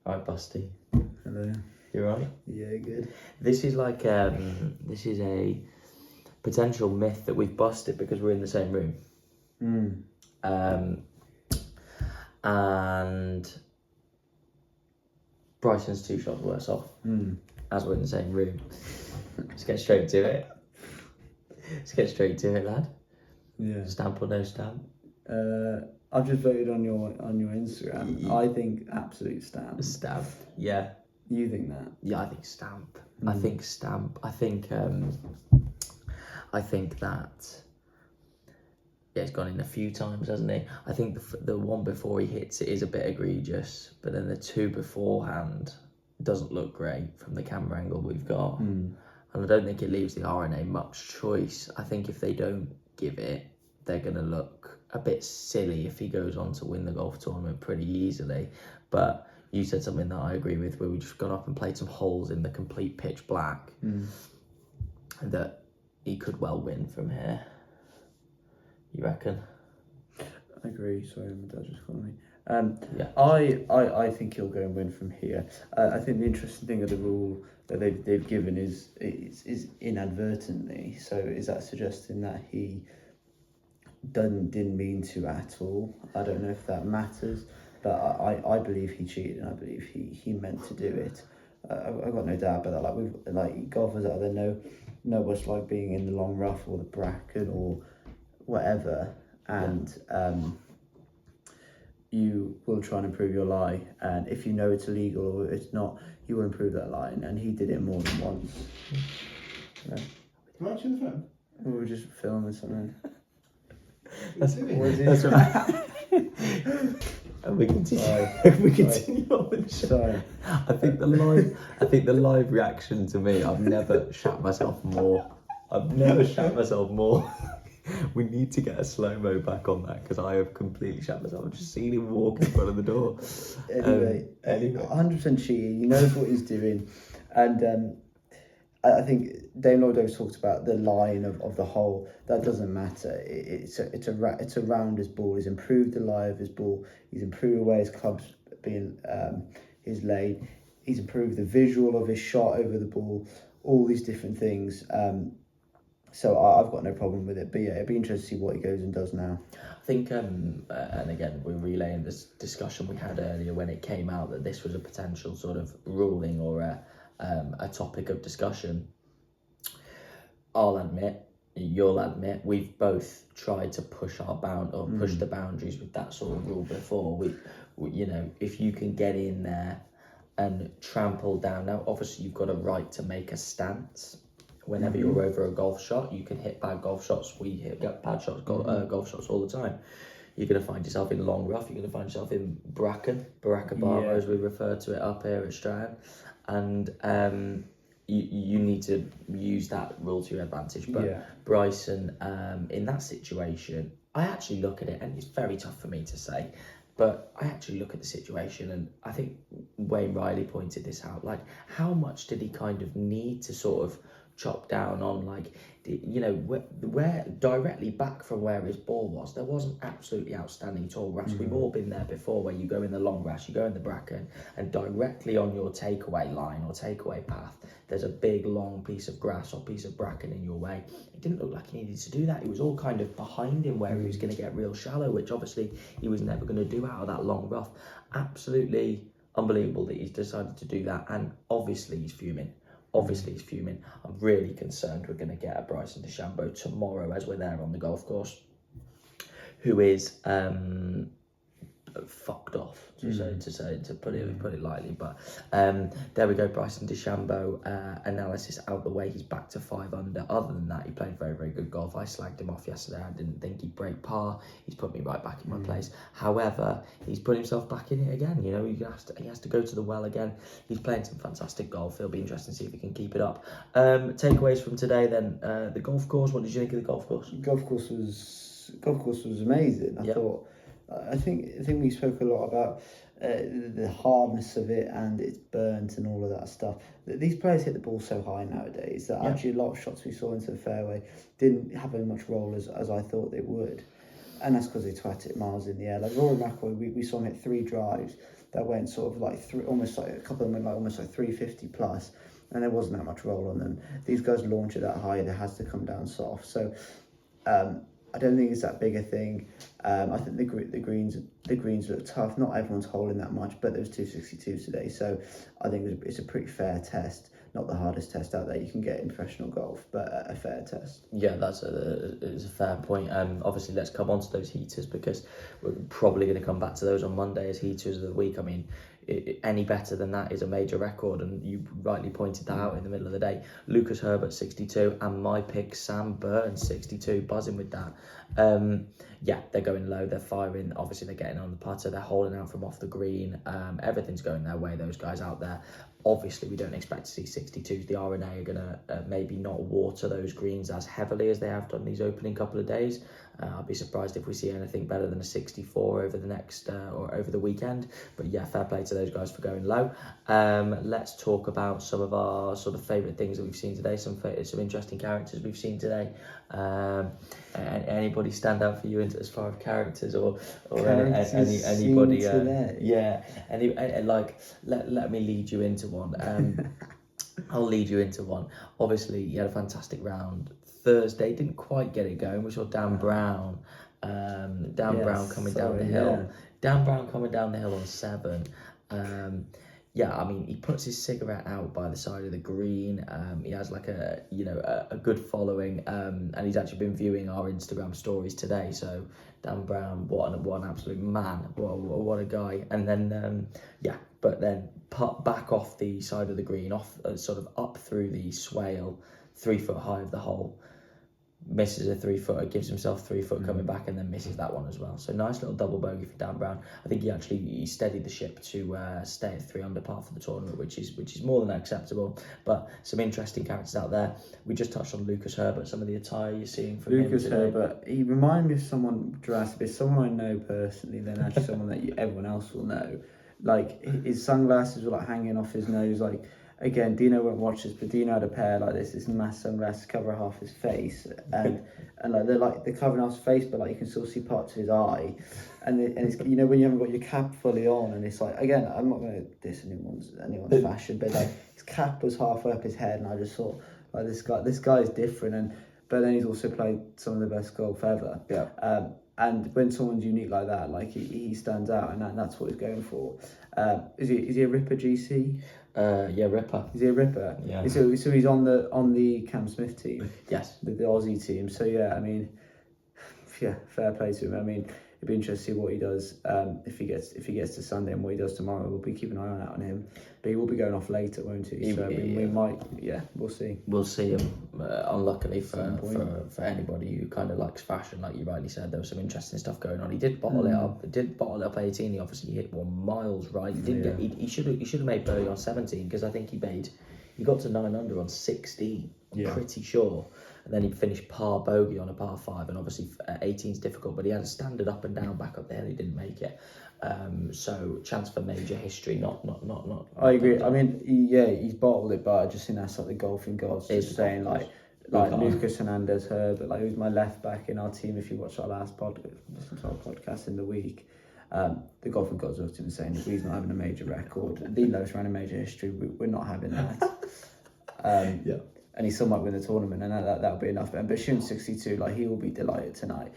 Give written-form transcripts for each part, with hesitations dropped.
Right, Busty. Hello. You right? Yeah, good. This is like this is a potential myth that we've busted because we're in the same room. And Bryson's 2 shots worse off as we're in the same room. Let's get straight to it. Lad. Yeah. Stamp or no stamp? I've just voted on your Instagram. I think absolute stamp. Stamp. Yeah. You think that? Yeah, I think stamp. I think stamp. I think that. Yeah, he's gone in a few times, hasn't he? I think the one before he hits it is a bit egregious, but then the 2 beforehand doesn't look great from the camera angle we've got. And I don't think it leaves the RNA much choice. I think if they don't give it, they're going to look a bit silly if he goes on to win the golf tournament pretty easily. But you said something that I agree with, where we just gone up and played some holes in the complete pitch black, that he could well win from here. You reckon? I agree. Sorry, my dad just called me. Yeah. I think he'll go and win from here. I think the interesting thing of the rule that they've given is inadvertently. So is that suggesting that he didn't mean to at all? I don't know if that matters, but I believe he cheated, and I believe he meant to do it. I've got no doubt about that. Like golfers out there know what's like being in the long rough or the bracket or whatever, and you will try and improve your lie, and if you know it's illegal or it's not, you will improve that line, and he did it more than once. Can I answer the phone? We were just filming something. That's right. And we continue. We continue on with the show. Sorry. I think the live reaction to me. I've never shat myself more. We need to get a slow-mo back on that, because I have completely shat myself. I've just seen him walk in front of the door. Anyway, 100% cheating. He knows what he's doing, and I think Dame Lloyd talked about the line of the hole. That doesn't matter. It's a rounder's ball. He's improved the lie of his ball. He's improved the way his club's being his laid. He's improved the visual of his shot over the ball. All these different things. So I've got no problem with it. But yeah, it'd be interesting to see what he goes and does now. I think, and again, we're relaying this discussion we had earlier when it came out that this was a potential sort of ruling or a topic of discussion. You'll admit, we've both tried to push push the boundaries with that sort of rule before. We, if you can get in there and trample down. Now, obviously, you've got a right to make a stance. Whenever you're over a golf shot, you can hit bad golf shots. We hit bad shots, golf shots all the time. You're going to find yourself in long rough. You're going to find yourself in Baraka Bar, as we refer to it up here at Strand. And you need to use that rule to your advantage. But Bryson, in that situation, I actually look at it, and it's very tough for me to say, but I actually look at the situation, and I think Wayne Riley pointed this out. Like, how much did he kind of need to sort of chop down on, like, where directly back from where his ball was, there wasn't absolutely outstanding tall grass. We've all been there before, where you go in the long grass, you go in the bracken, and directly on your takeaway line or takeaway path, there's a big long piece of grass or piece of bracken in your way. It didn't look like he needed to do that. It was all kind of behind him, where he was going to get real shallow, which obviously he was never going to do out of that long rough. Absolutely unbelievable that he's decided to do that, and obviously he's fuming. I'm really concerned we're going to get a Bryson DeChambeau tomorrow as we're there on the golf course, who is fucked off, to put it lightly. But there we go, Bryson DeChambeau analysis out the way. He's back to 5 under. Other than that, he played very, very good golf. I slagged him off yesterday. I didn't think he'd break par. He's put me right back in my place. However, he's put himself back in it again. He has to go to the well again. He's playing some fantastic golf. It'll be interesting to see if he can keep it up. Takeaways from today then. The golf course. What did you think of the golf course? Golf course was amazing. I think we spoke a lot about the hardness of it, and it's burnt and all of that stuff. These players hit the ball so high nowadays that actually a lot of shots we saw into the fairway didn't have as much roll as I thought they would. And that's because they twat it miles in the air. Like Rory McIlroy, we saw him hit 3 drives that went sort of like almost like a couple of them went like almost like 350 plus, and there wasn't that much roll on them. These guys launch it that high, it has to come down soft. So I don't think it's that big a thing. I think the greens look tough. Not everyone's holding that much, but there's 262 today, so I think it's a pretty fair test. Not the hardest test out there you can get in professional golf, but a fair test. Yeah, it's a fair point. Obviously, let's come on to those heaters, because we're probably going to come back to those on Monday as heaters of the week. I mean, any better than that is a major record, and you rightly pointed that out in the middle of the day. Lucas Herbert 62, and my pick Sam Burns 62, buzzing with that. Yeah, they're going low, they're firing. Obviously, they're getting on the putter, they're holding out from off the green. Everything's going their way, those guys out there. Obviously, we don't expect to see 62s. The R&A are going to maybe not water those greens as heavily as they have done these opening couple of days. I'd be surprised if we see anything better than a 64 over the next or over the weekend. But yeah, fair play to those guys for going low. Let's talk about some of our sort of favourite things that we've seen today. Some interesting characters we've seen today. Anybody stand out for you as far as characters or anybody? Yeah, let me lead you into one. I'll lead you into one. Obviously, he had a fantastic round. Thursday didn't quite get it going. We saw Dan Brown. Brown coming down the hill. Yeah. Dan Brown coming down the hill on 7. Yeah, I mean, he puts his cigarette out by the side of the green. He has like a good following, and he's actually been viewing our Instagram stories today. So Dan Brown, what an absolute man! What a guy! And then but then put back off the side of the green, off sort of up through the swale, 3 foot high of the hole. Misses a 3-footer, gives himself 3 foot coming back, and then misses that one as well. So nice little double bogey for Dan Brown. I think he steadied the ship to stay at 3 under par for the tournament, which is more than acceptable. But some interesting characters out there. We just touched on Lucas Herbert, some of the attire you're seeing from Lucas him today. Herbert, he reminded me of someone drastic, someone I know personally, then actually someone that everyone else will know. Like his sunglasses were like hanging off his nose, like. Again, Dino won't watch this, but Dino had a pair like this massive sunglasses cover half his face, and like they're covering half his face, but like you can still see parts of his eye, and it's, when you haven't got your cap fully on, and it's like, again, I'm not going to diss anyone's fashion, but like his cap was halfway up his head, and I just thought like this guy is different, but then he's also played some of the best golf ever. Yeah. And when someone's unique like that, like he stands out, and that's what he's going for. Is he a Ripper GC? Yeah, Ripper. Is he a Ripper? Yeah. So he's on the Cam Smith team. Yes. The Aussie team. So yeah, I mean, fair play to him. I mean, it'd be interesting to see what he does if he gets to Sunday, and what he does tomorrow. We'll be keeping an eye out on him. But he will be going off later, won't he? So we might, we'll see. We'll see him. Unluckily for anybody who kind of likes fashion, like you rightly said, there was some interesting stuff going on. He did bottle it up. Did bottle up 18. He obviously hit one miles right. He didn't get. He should have made birdie on 17, because I think he got to 9 under on 16. I'm pretty sure. And then he finished par bogey on a par 5, and obviously 18's difficult, but he had a standard up and down back up there, and he didn't make it. So chance for major history, not. I agree. I mean, he's bottled it, but I just think that's like the golfing gods just saying like Lucas Hernandez, Herbert, like who's my left back in our team. If you watch our last podcast in the week, the golfing gods are saying that he's not having a major record. Dino's ran a major history. We're not having that. And he still might win the tournament, and that'll be enough. But Bashun 62, like he will be delighted tonight.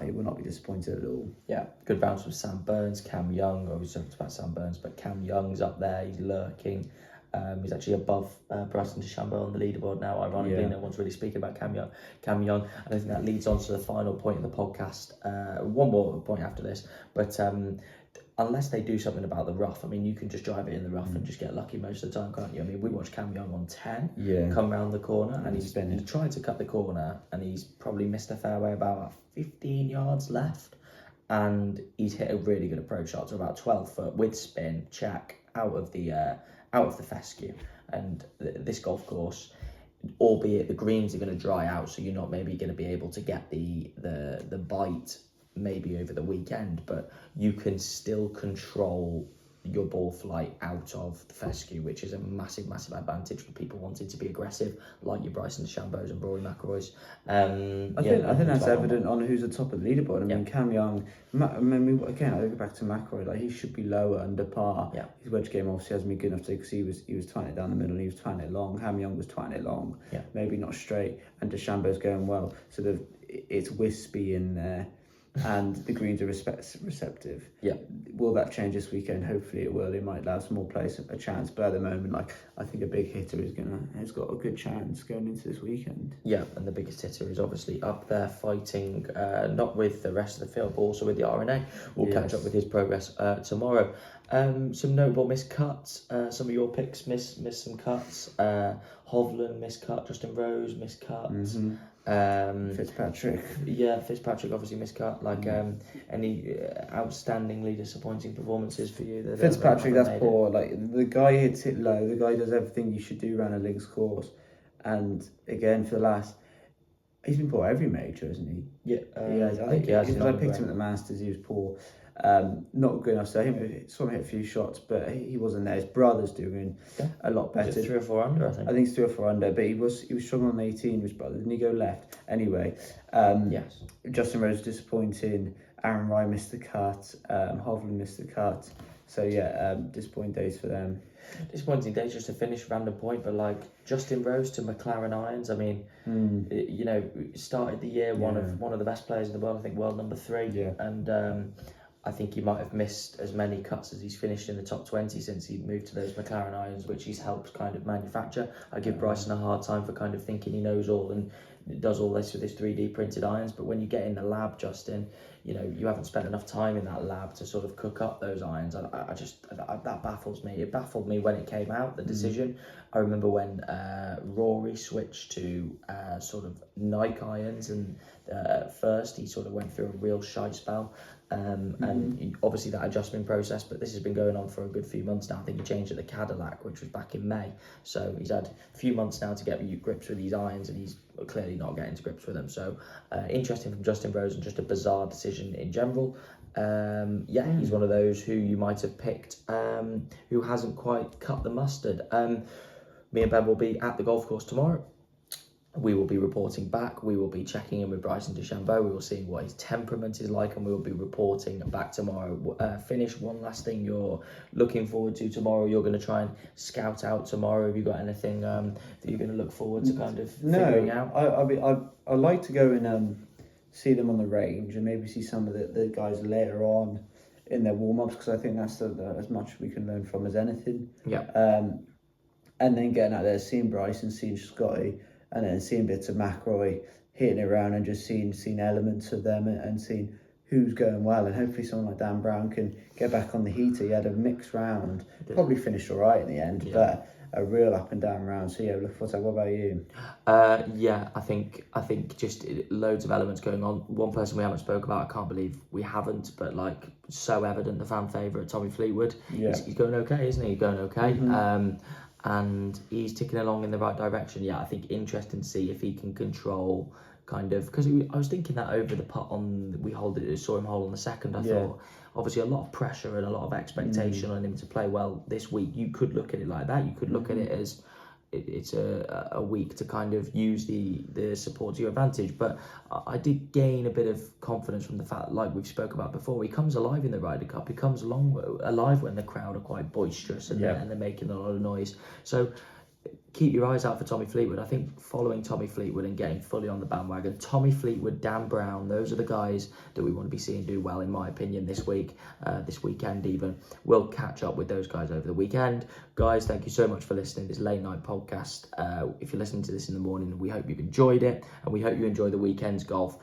He will not be disappointed at all. Yeah, good bounce from Sam Burns, Cam Young. We talked about Sam Burns, but Cam Young's up there. He's lurking. He's actually above Bryson DeChambeau on the leaderboard now. Ironically, no one's really speaking about Cam Young. And I think that leads on to the final point of the podcast. One more point after this, but unless they do something about the rough, I mean, you can just drive it in the rough and just get lucky most of the time, can't you? I mean, we watched Cam Young on 10 come round the corner, and he tried to cut the corner, and he's probably missed a fairway about 15 yards left, and he's hit a really good approach shot to about 12 foot with spin, check, out of the fescue. And this golf course, albeit the greens are going to dry out, so you're not maybe going to be able to get the bite maybe over the weekend, but you can still control your ball flight out of the fescue, which is a massive advantage for people wanting to be aggressive, like your Bryson DeChambeaus and Rory McIlroys. I think that's evident on who's at the top of the leaderboard. I mean, Cam Young. I go back to McIlroy. Like, he should be lower, under par. Yeah. His wedge game obviously hasn't been good enough to, because he was twatting it down the middle and he was twatting it long. Cam Young was twatting it long, maybe not straight, and DeChambeau's going well. So it's wispy in there. And the greens are receptive. Yeah. Will that change this weekend? Hopefully it will. It might allow some more players a chance. But at the moment, like, I think a big hitter has got a good chance going into this weekend. Yeah, and the biggest hitter is obviously up there fighting, not with the rest of the field, but also with the RNA. We'll catch up with his progress tomorrow. Some notable missed cuts. Some of your picks missed some cuts. Hovland missed cut. Justin Rose missed cut. Fitzpatrick. Yeah, Fitzpatrick obviously missed cut. Like, any outstandingly disappointing performances for you? Fitzpatrick, that's poor. Like, the guy hits it low. The guy does everything you should do around a links course. And again, for the last, he's been poor every major, isn't he? Yeah, I think because I picked him at the Masters, he was poor. Not good enough. So I think saw him hit a few shots, but he wasn't there. His brother's doing a lot better. 3 or 4 under, I think. I think it's 3 or 4 under, but he was strong on 18. His brother, didn't he go left? Anyway, yes. Justin Rose disappointing. Aaron Rye missed the cut. Hovland missed the cut. So disappointing days for them. Disappointing days just to finish random point, but like Justin Rose to McLaren irons. I mean, started the year one of the best players in the world. I think world number 3. Yeah. And I think he might have missed as many cuts as he's finished in the top 20 since he moved to those McLaren irons, which he's helped kind of manufacture. I give Bryson a hard time for kind of thinking he knows all and does all this with his 3D printed irons, but when you get in the lab, Justin, you haven't spent enough time in that lab to sort of cook up those irons. That baffles me. It baffled me when it came out, the decision. I remember when Rory switched to sort of Nike irons, and at first he sort of went through a real shite spell. And obviously that adjustment process, but this has been going on for a good few months now. I think he changed at the Cadillac, which was back in May. So he's had a few months now to get grips with these irons, and he's clearly not getting to grips with them. So interesting from Justin Rose, and just a bizarre decision in general. He's one of those who you might have picked, who hasn't quite cut the mustard. Me and Ben will be at the golf course tomorrow. We will be reporting back. We will be checking in with Bryson DeChambeau. We will see what his temperament is like, and we will be reporting back tomorrow. Finish, one last thing you're looking forward to tomorrow. You're going to try and scout out tomorrow. Have you got anything that you're going to look forward to kind of figuring out? I like to go and see them on the range, and maybe see some of the guys later on in their warm-ups, because I think that's as much we can learn from as anything. Yeah. And then getting out there, seeing Bryson, seeing Scotty, and then seeing bits of McIlroy hitting it around, and just seeing elements of them, and seeing who's going well. And hopefully someone like Dan Brown can get back on the heater. He had a mixed round, probably finished all right in the end, but a real up and down round. So look forward to that. What about you? I think just loads of elements going on. One person we haven't spoke about, I can't believe we haven't, but like so evident, the fan favourite, Tommy Fleetwood. He's going okay, isn't he? He's going okay. And he's ticking along in the right direction. I think interesting to see if he can control kind of, because I was thinking that over the putt saw him hold on the second. I thought obviously a lot of pressure and a lot of expectation on him to play well this week. You could look at it like that. You could look at it as it's a week to kind of use the support to your advantage. But I did gain a bit of confidence from the fact, like we've spoke about before, he comes alive in the Ryder Cup. He comes alive when the crowd are quite boisterous and they're making a lot of noise. So keep your eyes out for Tommy Fleetwood. I think following Tommy Fleetwood and getting fully on the bandwagon, Tommy Fleetwood, Dan Brown, those are the guys that we want to be seeing do well, in my opinion, this week, this weekend even. We'll catch up with those guys over the weekend. Guys, thank you so much for listening to this late night podcast. If you're listening to this in the morning, we hope you've enjoyed it, and we hope you enjoy the weekend's golf.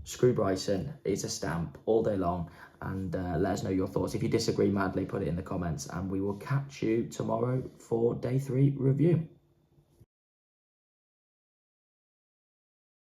Screw Bryson, it's a stamp all day long, and let us know your thoughts. If you disagree madly, put it in the comments, and we will catch you tomorrow for day 3 review.